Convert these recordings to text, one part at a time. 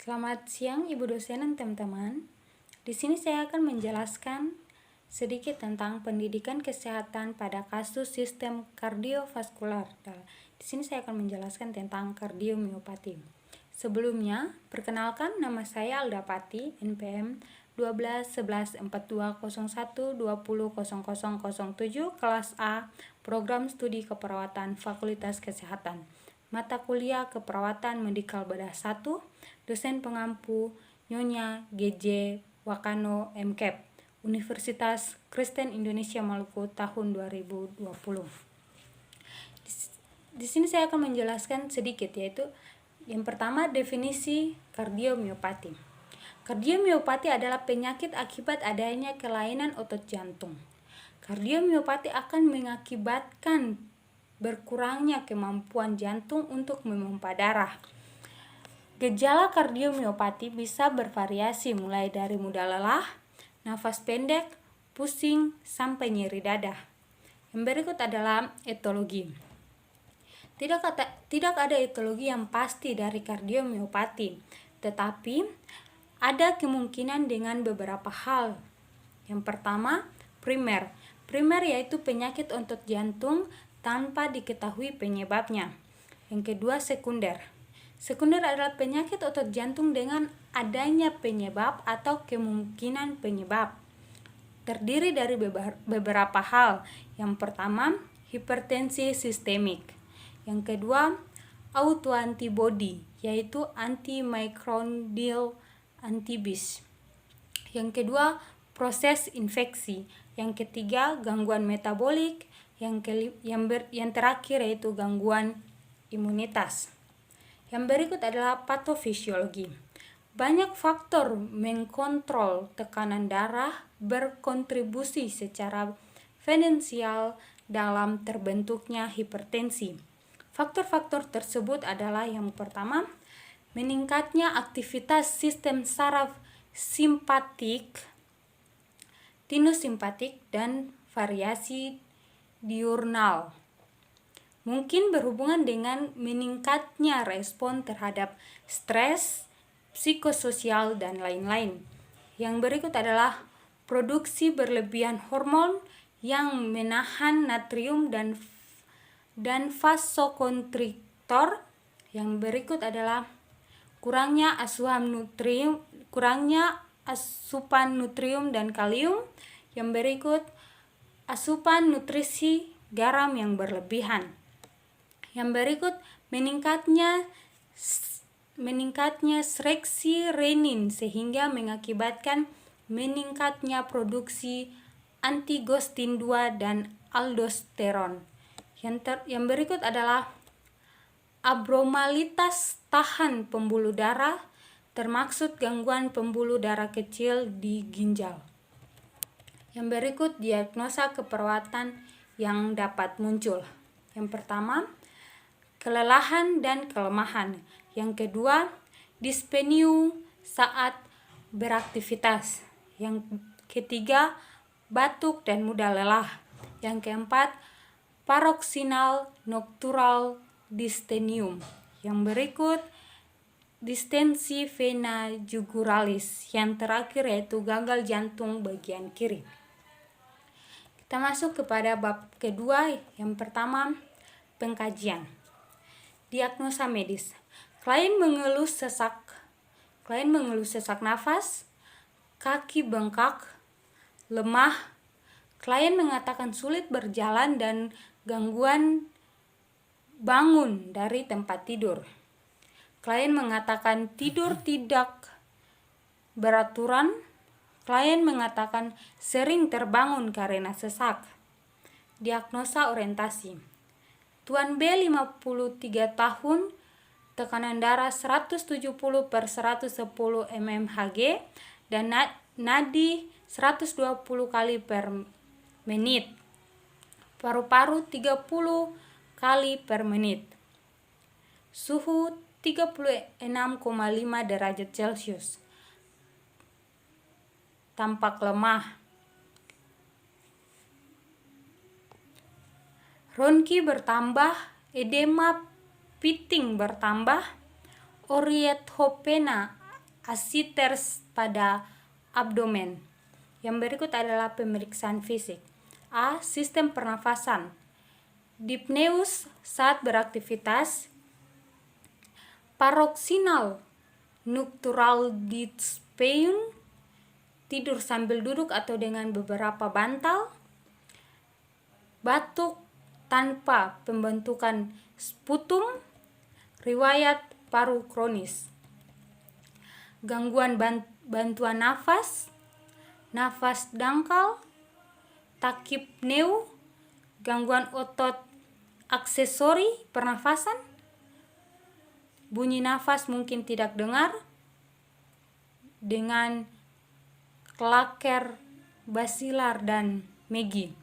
Selamat siang Ibu dosen dan teman-teman. Di sini saya akan menjelaskan sedikit tentang pendidikan kesehatan pada kasus sistem kardiovaskular. Di sini saya akan menjelaskan tentang kardiomiopati. Sebelumnya, perkenalkan nama saya Alda Pati, NPM 12 11 4201 20 0007 kelas A, Program Studi Keperawatan Fakultas Kesehatan. Mata kuliah Keperawatan Medikal Bedah 1, dosen pengampu Nyonya GJ Wakano MKEP, Universitas Kristen Indonesia Maluku tahun 2020. Di sini saya akan menjelaskan sedikit, yaitu yang pertama definisi kardiomiopati. Kardiomiopati adalah penyakit akibat adanya kelainan otot jantung. Kardiomiopati akan mengakibatkan berkurangnya kemampuan jantung untuk memompa darah. Gejala kardiomiopati bisa bervariasi mulai dari mudah lelah, nafas pendek, pusing, sampai nyeri dada. Yang berikut adalah etologi. Tidak ada etologi yang pasti dari kardiomiopati, tetapi ada kemungkinan dengan beberapa hal. Yang pertama, primer. Primer yaitu penyakit otot jantung tanpa diketahui penyebabnya. Yang kedua, sekunder. Sekunder adalah penyakit otot jantung dengan adanya penyebab atau kemungkinan penyebab. Terdiri dari beberapa hal. Yang pertama, hipertensi sistemik. Yang kedua, autoantibody, yaitu antimicrobial antibodies. Yang kedua, proses infeksi. Yang ketiga, gangguan metabolik. Yang terakhir yaitu gangguan imunitas. Yang berikut adalah patofisiologi. Banyak faktor mengkontrol tekanan darah berkontribusi secara finansial dalam terbentuknya hipertensi. Faktor-faktor tersebut adalah yang pertama, meningkatnya aktivitas sistem saraf simpatik, tinus simpatik, dan variasi diurnal. Mungkin berhubungan dengan meningkatnya respon terhadap stres, psikososial, dan lain-lain. Yang berikut adalah produksi berlebihan hormon yang menahan natrium dan vasokonstriktor. Yang berikut adalah kurangnya asupan nutrium dan kalium. Yang berikut asupan nutrisi garam yang berlebihan. Yang berikut meningkatnya sekresi renin sehingga mengakibatkan meningkatnya produksi antigestin 2 dan aldosteron. Yang berikut adalah abnormalitas tahan pembuluh darah, termaksud gangguan pembuluh darah kecil di ginjal. Yang berikut diagnosa keperawatan yang dapat muncul. Yang pertama, kelelahan dan kelemahan. Yang kedua, dispneu saat beraktivitas. Yang ketiga, batuk dan mudah lelah. Yang keempat, paroxysmal nocturnal dystonia. Yang berikut, distensi vena jugularis. Yang terakhir yaitu gagal jantung bagian kiri. Kita masuk kepada bab kedua. Yang pertama, pengkajian. Diagnosa medis. Klien mengeluh sesak nafas, kaki bengkak, lemah. Klien mengatakan sulit berjalan dan gangguan bangun dari tempat tidur. Klien mengatakan tidur tidak beraturan. Klien mengatakan sering terbangun karena sesak. Diagnosa orientasi. Tuan B 53 tahun, tekanan darah 170/110 mmHg dan nadi 120 kali per menit. Paru-paru 30 kali per menit. Suhu 36,5 derajat Celcius. Tampak lemah. Ronki bertambah, edema piting bertambah, Oriethopena asiters pada abdomen. Yang berikut adalah pemeriksaan fisik. A. Sistem pernafasan. Dypneus saat beraktivitas. Paroxysmal nocturnal dyspnea, tidur sambil duduk atau dengan beberapa bantal. Batuk tanpa pembentukan sputum. Riwayat paru kronis. Gangguan bantuan nafas. Nafas dangkal. Tachypnea, gangguan otot aksesori pernafasan. Bunyi nafas mungkin tidak dengar dengan klaker basilar dan megi.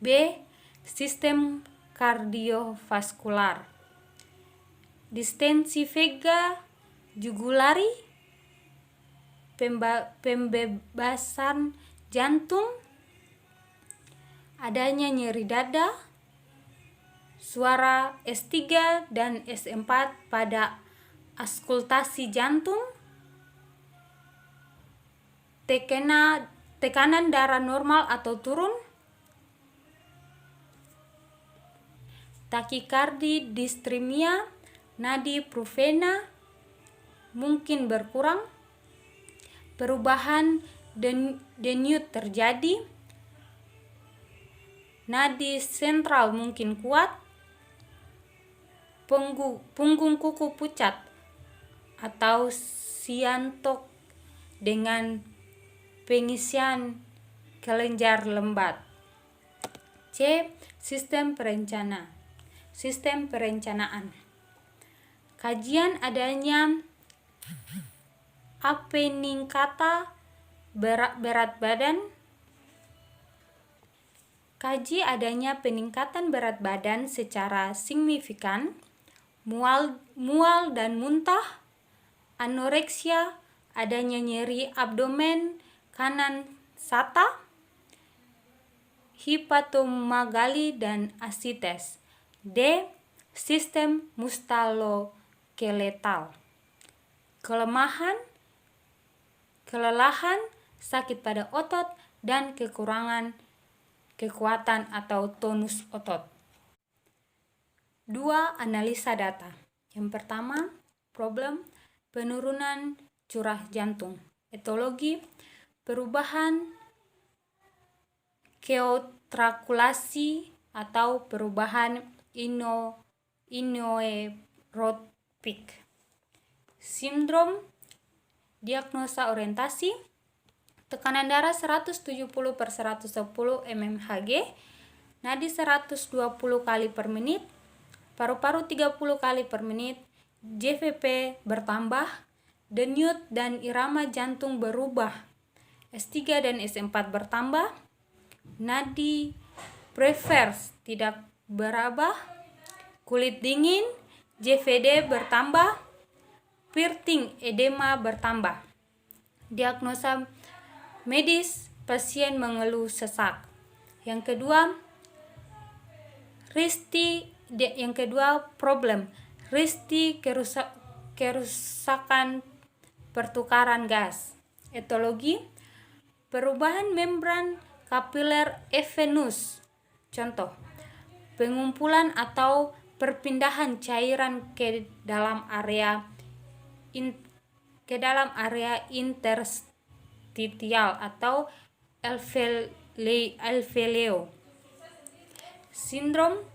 B. Sistem kardiovaskular. Distensi vega jugulari, pembebasan jantung, adanya nyeri dada, suara S3 dan S4 pada auskultasi jantung, tekanan darah normal atau turun, takikardi, distremia, nadi provena mungkin berkurang, perubahan denyut terjadi, nadi sentral mungkin kuat, punggung kuku pucat atau siantok dengan pengisian kelenjar lembat. C. Sistem perencanaan. Kajian adanya peningkatan berat badan. Kaji adanya peningkatan berat badan secara signifikan, mual dan muntah, anoreksia, adanya nyeri abdomen kanan sata, hepatomegali dan asites. D. Sistem muskuloskeletal. Kelelahan, sakit pada otot, dan kekurangan kekuatan atau tonus otot. 2. Analisa data. Yang pertama, problem penurunan curah jantung. Etologi, perubahan keotrakulasi atau perubahan inoeropik. Sindrom, diagnosa orientasi, tekanan darah 170/110 mmHg, nadi 120 kali per menit, paru-paru 30 kali per menit, JVP bertambah, denyut dan irama jantung berubah, S3 dan S4 bertambah, nadi prefers tidak berubah, kulit dingin, JVD bertambah, pirting edema bertambah. Diagnosa medis, pasien mengeluh sesak. Yang kedua problem risti kerusakan pertukaran gas. Etologi, perubahan membran kapiler venus. Contoh, pengumpulan atau perpindahan cairan ke dalam area interstitial atau alveoleo. Sindrom,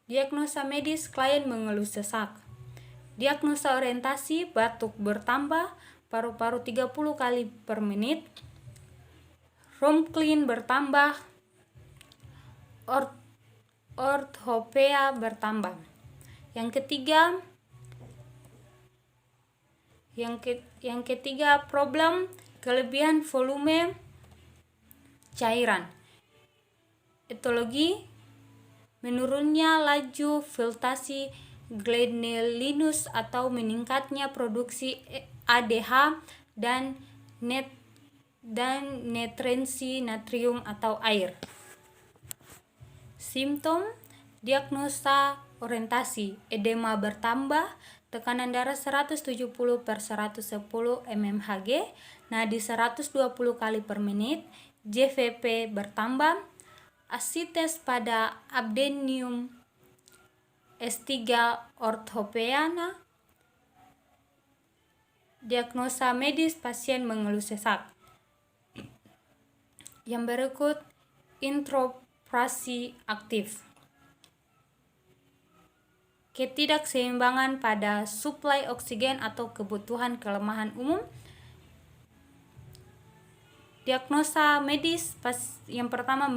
diagnosa medis, klien mengeluh sesak. Diagnosa orientasi, batuk bertambah, paru-paru 30 kali per menit, Romklin bertambah, orthopea bertambah. Yang ketiga problem kelebihan volume cairan. Etologi, menurunnya laju filtrasi glomerulus atau meningkatnya produksi ADH dan netrensi natrium atau air. Simptom, diagnosa orientasi, edema bertambah, tekanan darah 170/110 mmHg, nadi 120 kali per menit, JVP bertambah, asites pada Abdenium S3 orthopeana. Diagnosa medis pasien mengeluh sesak. Yang berikut introspirasi aktif. Ketidakseimbangan pada suplai oksigen atau kebutuhan kelemahan umum. Diagnosa medis yang pertama,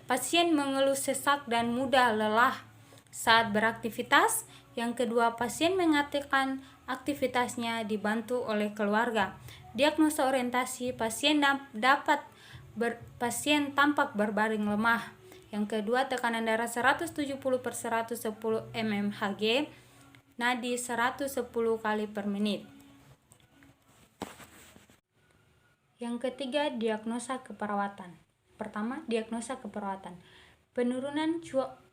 pasien mengeluh sesak dan mudah lelah saat beraktivitas. Yang kedua, pasien mengatakan aktivitasnya dibantu oleh keluarga. Diagnosa orientasi, pasien tampak berbaring lemah. Yang kedua, tekanan darah 170/110 mmHg, nadi 110 kali per menit. Yang ketiga, diagnosa keperawatan. Pertama, diagnosa keperawatan. Penurunan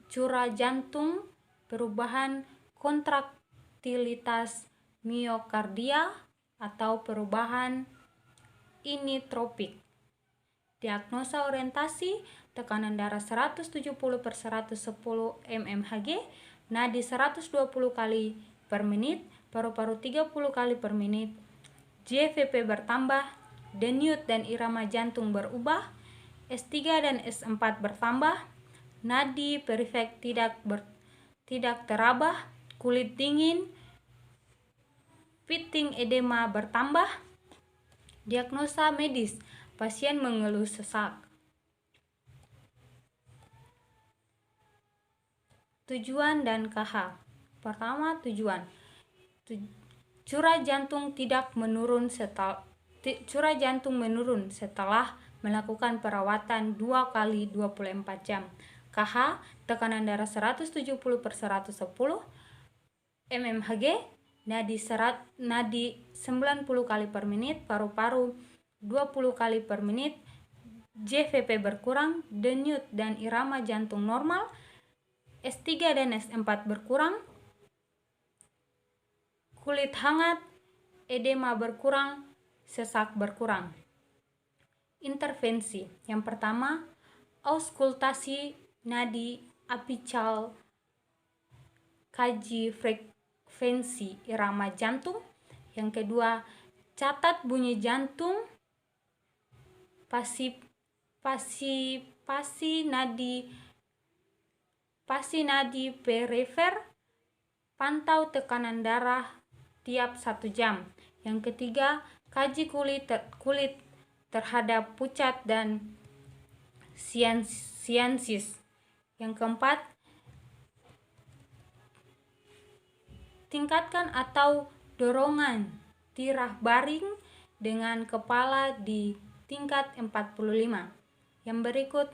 curah jantung, perubahan kontraktilitas miokardia atau perubahan initropik. Diagnosa orientasi, tekanan darah 170/110 mmHg, nadi 120 kali per menit, paru-paru 30 kali per menit, JVP bertambah, denyut dan irama jantung berubah, S3 dan S4 bertambah, nadi perifek tidak terabah, kulit dingin, piting edema bertambah. Diagnosa medis, pasien mengeluh sesak. Tujuan dan KH. Pertama, tujuan. Curah jantung menurun setelah melakukan perawatan 2 kali 24 jam. KH, tekanan darah 170/110 mmHg, nadi 90 kali per menit, paru-paru 20 kali per menit, JVP berkurang, denyut dan irama jantung normal, S3 dan S4 berkurang, kulit hangat, edema berkurang, sesak berkurang. Intervensi. Yang pertama, auskultasi nadi apical, kaji frekuensi irama jantung. Yang kedua, catat bunyi jantung, pasi nadi perifer, pantau tekanan darah tiap 1 jam. Yang ketiga, kaji kulit terhadap pucat dan siansis. Yang keempat, tingkatkan atau dorongan tirah baring dengan kepala di tingkat 45. Yang berikut,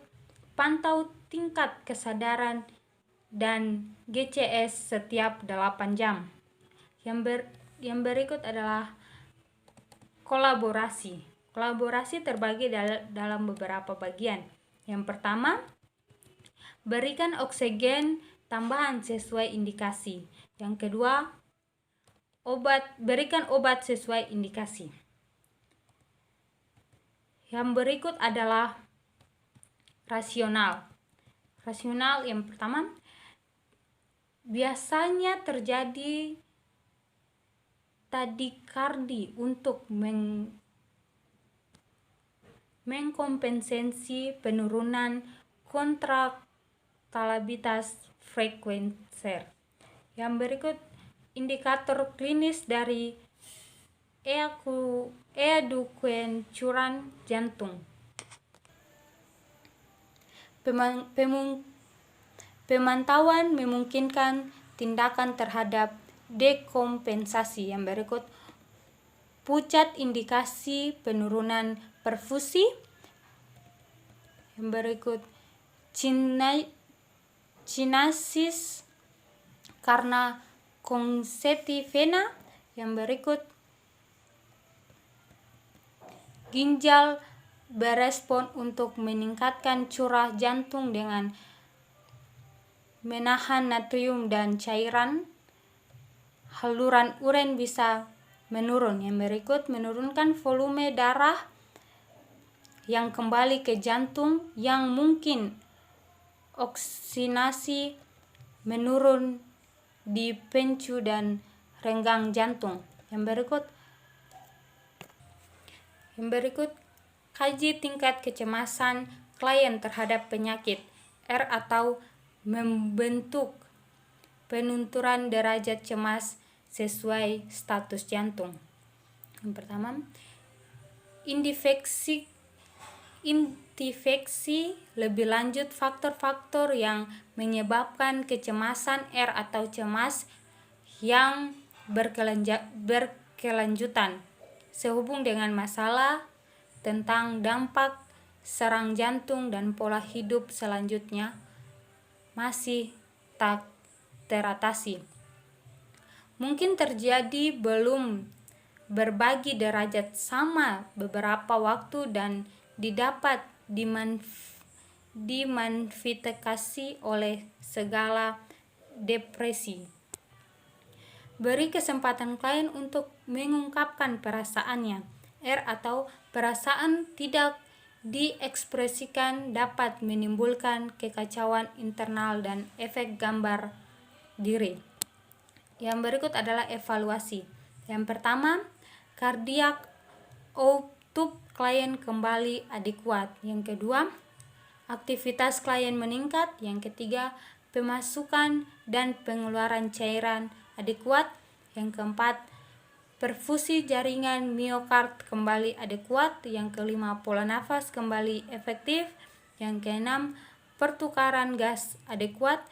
pantau tingkat kesadaran dan GCS setiap 8 jam. Yang berikut adalah kolaborasi. Kolaborasi terbagi dalam beberapa bagian. Yang pertama, berikan oksigen tambahan sesuai indikasi. Yang kedua, berikan obat sesuai indikasi. Yang berikut adalah rasional. Rasional yang pertama, biasanya terjadi tadikardi untuk mengkompensasi penurunan kontraktilitas frekuenser. Yang berikut indikator klinis dari kehancuran jantung. Pemantauan memungkinkan tindakan terhadap dekompensasi. Yang berikut, pucat indikasi penurunan perfusi. Yang berikut, cinasis karena konseti vena. Yang berikut, ginjal berespon untuk meningkatkan curah jantung dengan menahan natrium dan cairan haluran urin bisa menurun. Yang berikut, menurunkan volume darah yang kembali ke jantung yang mungkin oksinasi menurun dipicu dan renggang jantung. Yang berikut kaji tingkat kecemasan klien terhadap penyakit R atau membentuk penentuan derajat cemas sesuai status jantung. Yang pertama, identifikasi lebih lanjut faktor-faktor yang menyebabkan kecemasan R atau cemas yang berkelanjutan sehubung dengan masalah tentang dampak serang jantung dan pola hidup selanjutnya masih tak teratasi. Mungkin terjadi belum berbagi derajat sama beberapa waktu dan didapat dimanfaatkan oleh segala depresi. Beri kesempatan klien untuk mengungkapkan perasaannya. R atau perasaan tidak diekspresikan dapat menimbulkan kekacauan internal dan efek gambar diri. Yang berikut adalah evaluasi. Yang pertama, cardiac output klien kembali adekuat. Yang kedua, aktivitas klien meningkat. Yang ketiga, pemasukan dan pengeluaran cairan adekuat. Yang keempat, perfusi jaringan miokard kembali adekuat. Yang kelima, pola nafas kembali efektif. Yang keenam, pertukaran gas adekuat.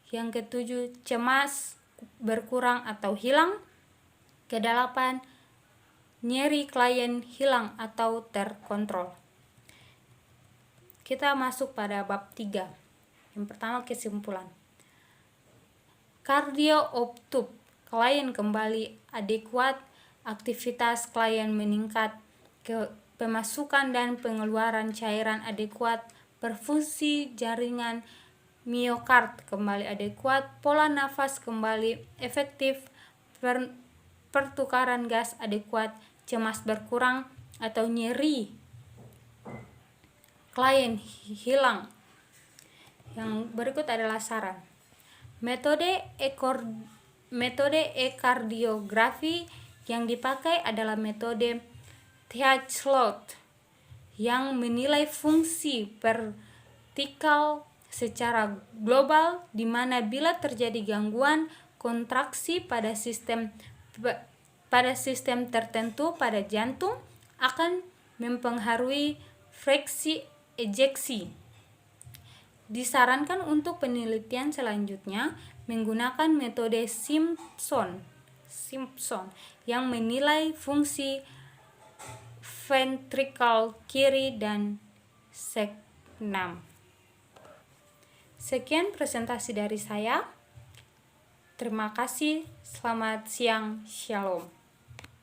Yang ketujuh, cemas berkurang atau hilang. Kedelapan, nyeri klien hilang atau terkontrol. Kita masuk pada bab 3. Yang pertama, kesimpulan. Cardio output klien kembali adekuat, aktivitas klien meningkat, pemasukan dan pengeluaran cairan adekuat, perfusi jaringan miokard kembali adekuat, pola nafas kembali efektif, pertukaran gas adekuat, cemas berkurang atau nyeri klien hilang. Yang berikut adalah saran. Metode ekardiografi yang dipakai adalah metode Th-Slot yang menilai fungsi vertikal secara global, di mana bila terjadi gangguan kontraksi pada sistem tertentu pada jantung akan mempengaruhi frekuensi ejeksi. Disarankan untuk penelitian selanjutnya menggunakan metode Simpson yang menilai fungsi ventrikel kiri dan C6. Sekian presentasi dari saya. Terima kasih. Selamat siang. Shalom.